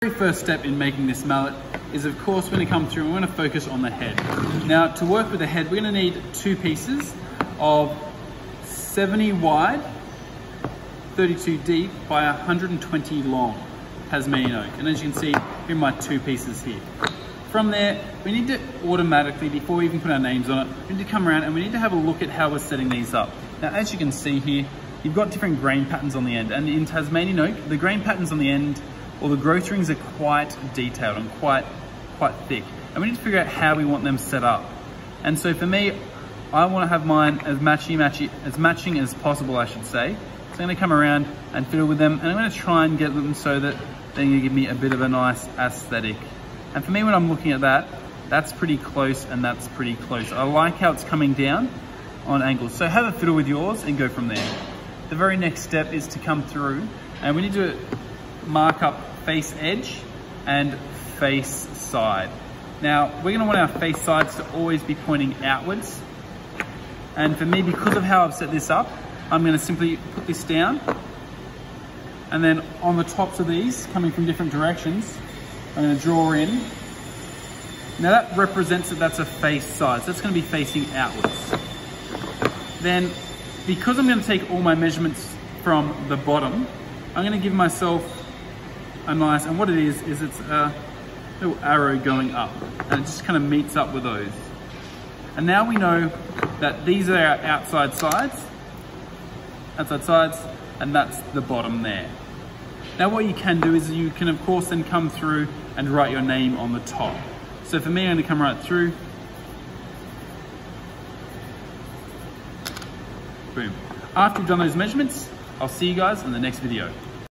The very first step in making this mallet is, of course, we're going to come through and we're going to focus on the head. Now, to work with the head, we're going to need 2 pieces of 70 wide, 32 deep by 120 long Tasmanian oak. And as you can see, here are my 2 pieces here. From there, we need to automatically, before we even put our names on it, we need to come around and we need to have a look at how we're setting these up. Now, as you can see here, you've got different grain patterns on the end, and in Tasmanian oak, the grain patterns on the end, or the growth rings, are quite detailed and quite thick. And we need to figure out how we want them set up. And so for me, I want to have mine as matching as possible, I should say. So I'm going to come around and fiddle with them, and I'm going to try and get them so that they're going to give me a bit of a nice aesthetic. And for me, when I'm looking at that, that's pretty close and that's pretty close. I like how it's coming down on angles. So have a fiddle with yours and go from there. The very next step is to come through, and we need to mark up face edge and face side. Now, we're going to want our face sides to always be pointing outwards. And for me, because of how I've set this up, I'm going to simply put this down, and then on the tops of these, coming from different directions, I'm going to draw in. Now that represents that that's a face side, so that's going to be facing outwards. Then, because I'm going to take all my measurements from the bottom, I'm going to give myself a nice, and what it is it's a little arrow going up, and it just kind of meets up with those. And now we know that these are our outside sides, and that's the bottom there. Now what you can do is you can, of course, then come through and write your name on the top. So for me, I'm going to come right through. Boom. After you've done those measurements, I'll see you guys in the next video.